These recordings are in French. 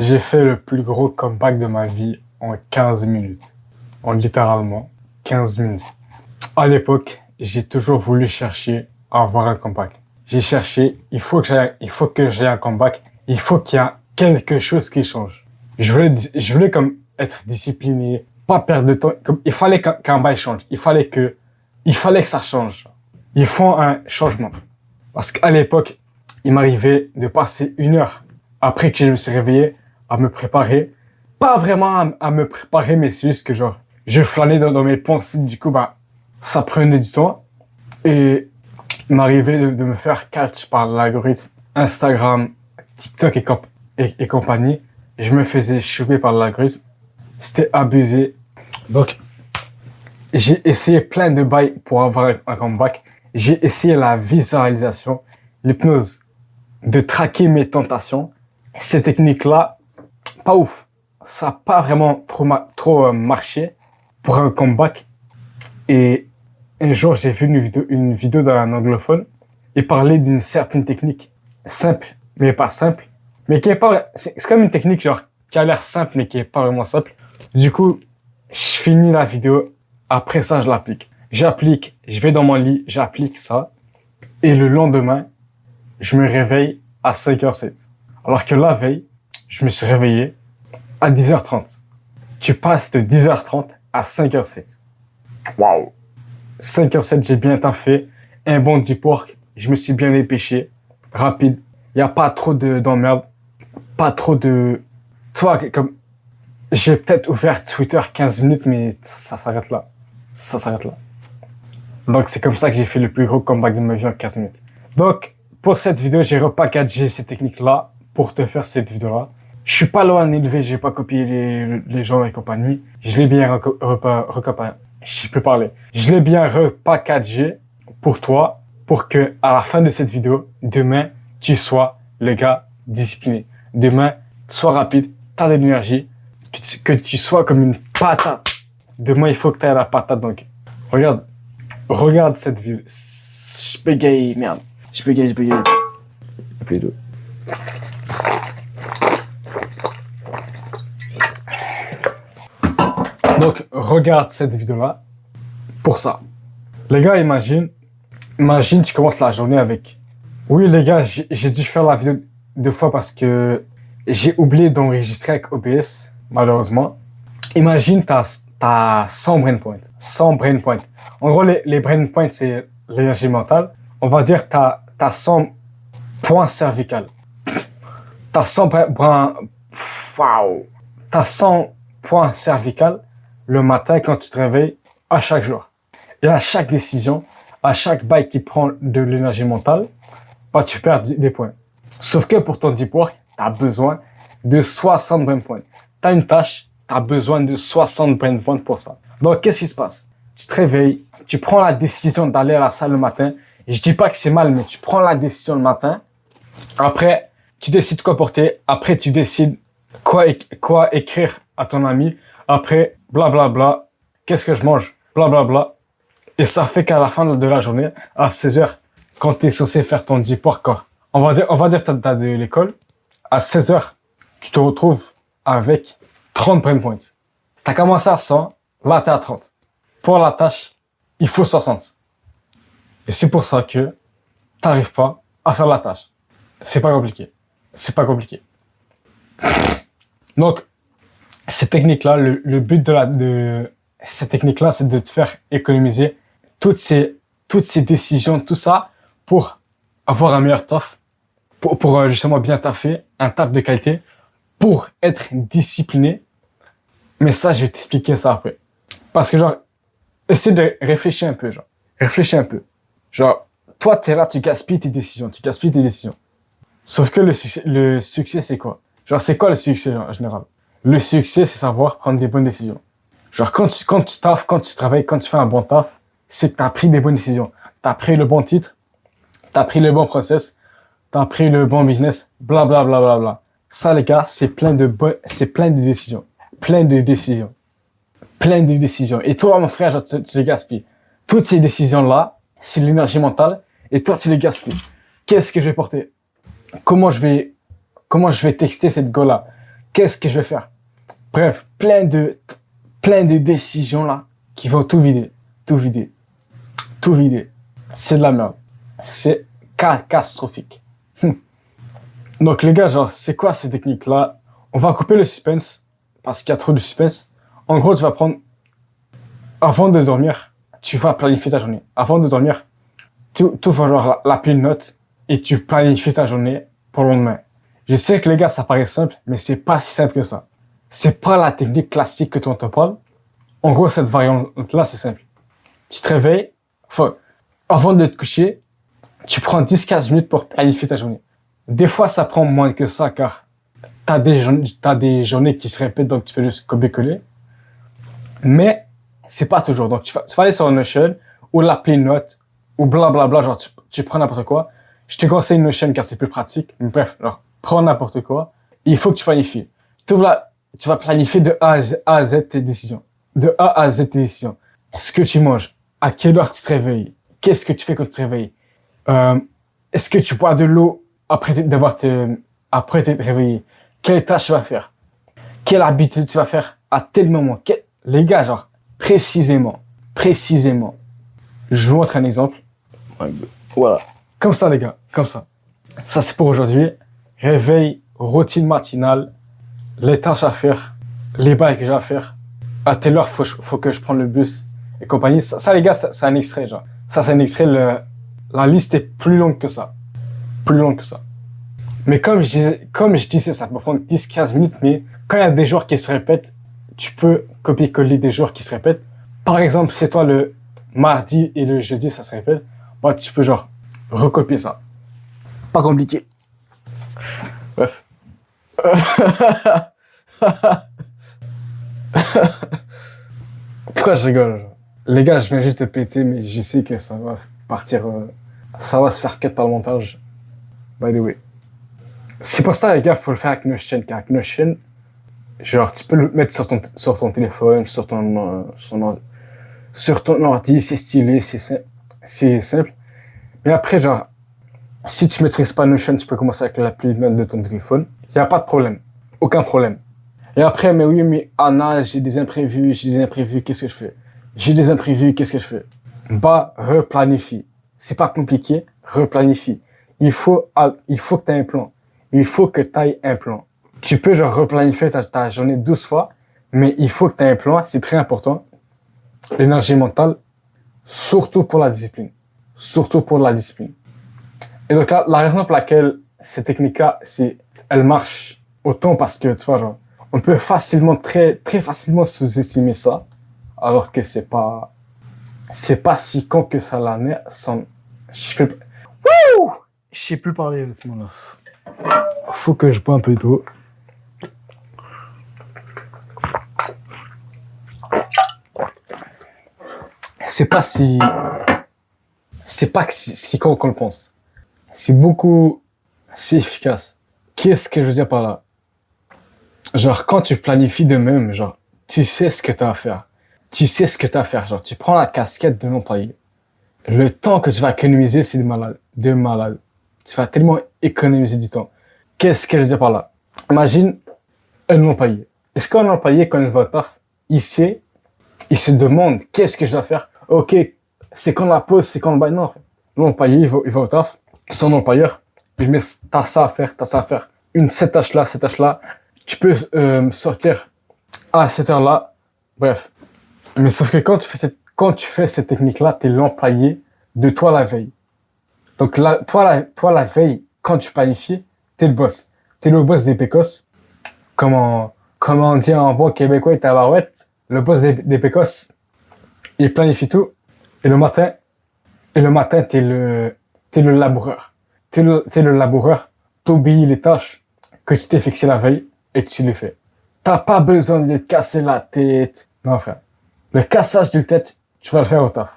J'ai fait le plus gros comeback de ma vie en 15 minutes. En littéralement 15 minutes. À l'époque, j'ai toujours voulu chercher à avoir un comeback. J'ai cherché, il faut que j'aie un comeback. Il faut qu'il y ait quelque chose qui change. Je voulais comme être discipliné, pas perdre de temps. Il fallait qu'un bail change. Il fallait que ça change. Il faut un changement. Parce qu'à l'époque, il m'arrivait de passer 1 heure après que je me suis réveillé à me préparer. Pas vraiment à me préparer, mais c'est juste que genre, je flânais dans mes pensées. Du coup, ça prenait du temps. Et il m'arrivait de me faire catch par l'algorithme Instagram, TikTok et compagnie. Je me faisais choper par l'algorithme. C'était abusé. Donc, j'ai essayé plein de bails pour avoir un comeback. J'ai essayé la visualisation, l'hypnose, de traquer mes tentations. Ces techniques-là, pas ouf. Ça n'a pas vraiment trop marché pour un comeback. Et un jour, j'ai vu une vidéo d'un anglophone et parler d'une certaine technique simple, mais pas simple. Mais qui est pas, c'est comme une technique genre qui a l'air simple, mais qui est pas vraiment simple. Du coup, je finis la vidéo. Après ça, je l'applique. J'applique, je vais dans mon lit, j'applique ça. Et le lendemain, je me réveille à 5h07. Alors que la veille, je me suis réveillé à 10h30. Tu passes de 10h30 à 5h07. Waouh! 5h07, j'ai bien taffé. Un bon deep work. Je me suis bien dépêché. Rapide. Il n'y a pas trop d'emmerde. Pas trop de... Toi, comme... J'ai peut-être ouvert Twitter 15 minutes, mais ça s'arrête là. Ça s'arrête là. Donc, c'est comme ça que j'ai fait le plus gros comeback de ma vie en 15 minutes. Donc, pour cette vidéo, j'ai repackagé ces techniques-là pour te faire cette vidéo-là. Je suis pas loin d'élever, j'ai pas copié les gens et compagnie. Je l'ai bien Je l'ai bien repackagé pour toi, pour que, à la fin de cette vidéo, demain, tu sois le gars discipliné. Demain, sois rapide, t'as de l'énergie, que tu sois comme une patate. Demain, il faut que t'aies la patate, donc. Regarde cette vidéo. Je bégaye, merde. Je bégaye. Plutôt. Donc, regarde cette vidéo-là pour ça. Les gars, imagine, tu commences la journée avec... Oui, les gars, j'ai dû faire la vidéo 2 fois parce que j'ai oublié d'enregistrer avec OBS, malheureusement. Imagine, t'as 100 brain points. 100 brain points. En gros, les brain points, c'est l'énergie mentale. On va dire t'as 100 points cervicales. T'as 100 Waouh! T'as 100 points cervicales le matin quand tu te réveilles à chaque jour. Et à chaque décision, à chaque bail qui prend de l'énergie mentale, tu perds des points. Sauf que pour ton deep work, t'as besoin de 60 brain points. T'as une tâche, t'as besoin de 60 brain points pour ça. Donc, qu'est-ce qui se passe? Tu te réveilles, tu prends la décision d'aller à la salle le matin. Et je dis pas que c'est mal, mais tu prends la décision le matin. Après, tu décides quoi porter. Après, tu décides quoi écrire à ton ami. Après, blablabla. Qu'est-ce que je mange? Blablabla. Et ça fait qu'à la fin de la journée, à 16h, quand tu es censé faire ton deep work, on va dire que t'as de l'école. À 16h, tu te retrouves avec 30 brain points. T'as commencé à 100, là t'es à 30. Pour la tâche, il faut 60. Et c'est pour ça que t'arrives pas à faire la tâche. C'est pas compliqué. Donc, cette technique-là, le but de cette technique-là, c'est de te faire économiser toutes ces décisions, tout ça, pour avoir un meilleur taf, pour justement bien taffer, un taf de qualité, pour être discipliné. Mais ça, je vais t'expliquer ça après. Parce que genre, essaie de réfléchir un peu, Genre, toi, t'es là, tu gaspilles tes décisions. Sauf que le succès, c'est quoi? Genre, c'est quoi le succès en général? Le succès, c'est savoir prendre des bonnes décisions. Genre, quand tu taffes, quand tu travailles, quand tu fais un bon taf, c'est que t'as pris des bonnes décisions. T'as pris le bon titre, t'as pris le bon process, t'as pris le bon business, blablabla. Ça, les gars, c'est plein de décisions. Et toi, mon frère, genre, tu les gaspilles. Toutes ces décisions-là, c'est l'énergie mentale, et toi, tu les gaspilles. Qu'est-ce que je vais porter? Comment je vais texter cette go-là? Qu'est-ce que je vais faire? Bref, plein de décisions là qui vont tout vider, tout vider, tout vider. C'est de la merde. C'est catastrophique. Donc les gars, genre, c'est quoi ces techniques-là? On va couper le suspense parce qu'il y a trop de suspense. En gros, tu vas prendre, avant de dormir, tu vas planifier ta journée. Avant de dormir, tu vas genre l'appeler une note et tu planifies ta journée pour le lendemain. Je sais que les gars, ça paraît simple, mais c'est pas si simple que ça. C'est pas la technique classique que tu te parle. En gros, cette variante-là, c'est simple. Tu te réveilles, avant de te coucher, tu prends 10-15 minutes pour planifier ta journée. Des fois, ça prend moins que ça, car t'as des journées qui se répètent, donc tu peux juste copier-coller. Mais, c'est pas toujours. Donc, tu vas aller sur Notion, ou l'appeler note, ou blablabla, genre, tu prends n'importe quoi. Je te conseille Notion car c'est plus pratique. Mais bref, alors, prends n'importe quoi. Il faut que tu planifies. Tu vas planifier de A à Z tes décisions. De A à Z tes décisions. Ce que tu manges. À quelle heure tu te réveilles? Qu'est-ce que tu fais quand tu te réveilles? Est-ce que tu bois de l'eau après t'être réveillé? Quelle tâche tu vas faire? Quelle habitude tu vas faire à tel moment? Les gars, genre, précisément. Je vous montre un exemple. Voilà. Comme ça, les gars. Comme ça. Ça, c'est pour aujourd'hui. Réveil, routine matinale, les tâches à faire, les bails que j'ai à faire. À telle heure, faut que je prenne le bus et compagnie. Ça, les gars, c'est un extrait, genre. Ça, c'est un extrait. La liste est plus longue que ça. Plus longue que ça. Mais comme je disais, ça peut prendre 10-15 minutes, mais quand il y a des jours qui se répètent, tu peux copier-coller des jours qui se répètent. Par exemple, c'est toi le mardi et le jeudi, ça se répète. Bah, tu peux genre recopier ça. Pas compliqué. Bref. Pourquoi je rigole? Les gars, je viens juste de péter, mais je sais que ça va partir, ça va se faire cut par le montage. By the way. C'est pour ça, les gars, faut le faire avec Notion, car avec Notion, genre, tu peux le mettre sur ton téléphone, sur ton ordi, c'est stylé, c'est simple. Mais après, genre, si tu maîtrises pas Notion, tu peux commencer avec l'appli même de ton téléphone. Il y a pas de problème. Aucun problème. Et après, mais oui, mais Anna, j'ai des imprévus, qu'est-ce que je fais? Qu'est-ce que je fais? Bah, replanifie. C'est pas compliqué, replanifie. Il faut que tu aies un plan. Il faut que tu aies un plan. Tu peux genre replanifier ta journée 12 fois, mais il faut que tu aies un plan, c'est très important. L'énergie mentale, surtout pour la discipline. Et donc là, la raison pour laquelle cette technique-là, elle marche autant parce que, tu vois, genre, on peut très, très facilement sous-estimer ça, alors que c'est pas si con que ça l'en est, je sais plus parler, honnêtement, là. Faut que je bois un peu d'eau. C'est pas si con qu'on le pense. C'est efficace. Qu'est-ce que je veux dire par là? Genre, quand tu planifies de même, genre, tu sais ce que t'as à faire. Genre, tu prends la casquette de l'employé. Le temps que tu vas économiser, c'est de malade. Tu vas tellement économiser du temps. Qu'est-ce que je veux dire par là? Imagine un employé. Est-ce qu'un employé, quand il va au taf, il se demande, qu'est-ce que je dois faire? Ok, c'est quand la pause, c'est quand le bail. Non. L'employé, il va au taf. Son employeur, il met, t'as ça à faire. Cette tâche-là. Tu peux, sortir à cette heure-là. Bref. Mais sauf que quand tu fais cette technique-là, t'es l'employé de toi la veille. Donc là, toi la veille, quand tu planifies, t'es le boss. T'es le boss des pécosses. Comment on dit en bon québécois et tabarouette, le boss des pécosses, il planifie tout. Et le matin, t'es le laboureur. T'es le laboureur, t'obéis les tâches que tu t'es fixé la veille et tu les fais. T'as pas besoin de te casser la tête. Non, frère. Le cassage de tête, tu vas le faire au taf.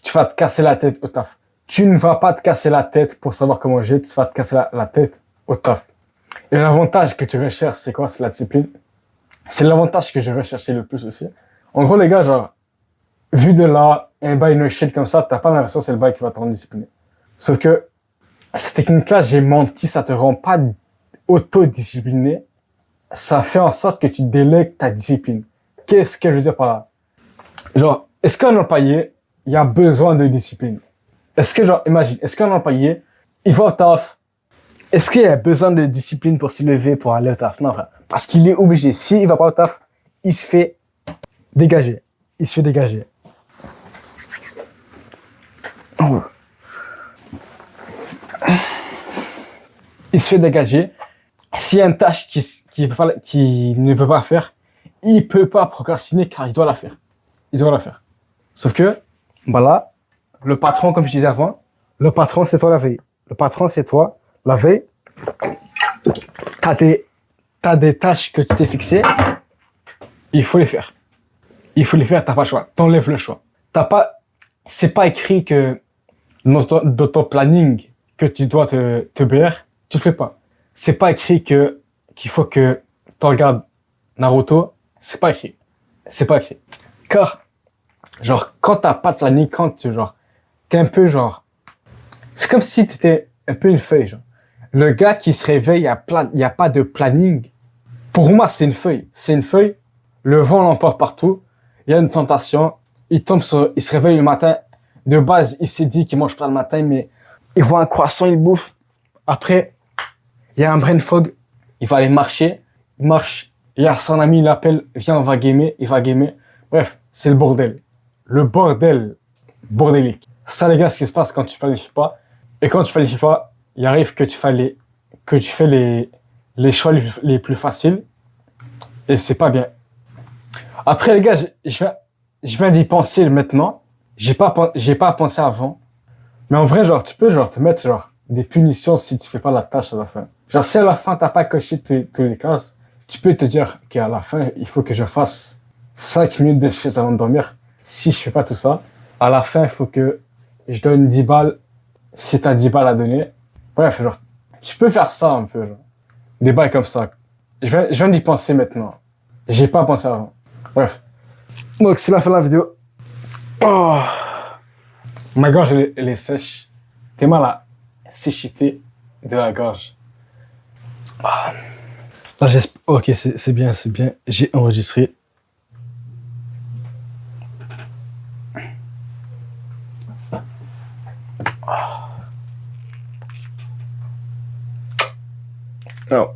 Tu vas te casser la tête au taf. Tu ne vas pas te casser la tête pour savoir comment agir, tu vas te casser la tête au taf. Et l'avantage que tu recherches, c'est quoi? C'est la discipline. C'est l'avantage que je recherchais le plus aussi. En gros, les gars, genre, vu de là, un bail no shit comme ça, t'as pas l'impression que c'est le bail qui va te rendre discipliné. Sauf que, cette technique-là, j'ai menti, ça te rend pas auto-discipliné, ça fait en sorte que tu délègues ta discipline. Qu'est-ce que je veux dire par là? Genre, est-ce qu'un employé, il a besoin de discipline? Est-ce que, genre, imagine, est-ce qu'un employé, il va au taf? Est-ce qu'il a besoin de discipline pour se lever, pour aller au taf? Non, frère. Parce qu'il est obligé. S'il va pas au taf, il se fait dégager. Il se fait dégager. Oh. Il se fait dégager. S'il y a une tâche qu'il ne veut pas faire, il peut pas procrastiner car il doit la faire. Il doit la faire. Sauf que, voilà, le patron, comme je disais avant, le patron, c'est toi la veille. Le patron, c'est toi la veille. T'as des tâches que tu t'es fixées. Il faut les faire. Il faut les faire, t'as pas le choix. T'enlèves le choix. C'est pas écrit que dans ton planning que tu dois te BR, tu le fais pas. C'est pas écrit qu'il faut que tu regardes Naruto. C'est pas écrit. C'est pas écrit. Car, genre, quand t'as pas de planning, t'es un peu genre, c'est comme si t'étais un peu une feuille, genre. Le gars qui se réveille, il y a pas de planning. Pour moi, c'est une feuille. C'est une feuille. Le vent l'emporte partout. Il y a une tentation. Il se réveille le matin. De base, il s'est dit qu'il mange pas le matin, mais il voit un croissant, il bouffe. Après, il y a un brain fog. Il va aller marcher. Il marche. Il y a son ami, il l'appelle. Viens, on va gamer. Il va gamer. Bref, c'est le bordel. Le bordel. Bordélique. Ça, les gars, ce qui se passe quand tu planifies pas. Et quand tu planifies pas, il arrive que tu fais les choix les plus faciles. Et c'est pas bien. Après, les gars, je viens d'y penser maintenant. J'ai pas pensé avant. Mais en vrai, genre, tu peux, genre, te mettre, genre, des punitions si tu fais pas la tâche à la fin. Genre, si à la fin, t'as pas coché tous les cases, tu peux te dire qu'à la fin, il faut que je fasse 5 minutes de choses avant de dormir. Si je fais pas tout ça, à la fin, il faut que je donne 10 balles si t'as 10 balles à donner. Bref, genre, tu peux faire ça un peu, genre. Des bails comme ça. Je viens d'y penser maintenant. J'ai pas pensé avant. Bref. Donc, c'est la fin de la vidéo. Oh. Ma gorge, elle est sèche. T'es mal à séchité de la gorge. Ah. Là, j'espère. Ok, c'est bien, c'est bien. J'ai enregistré. Alors.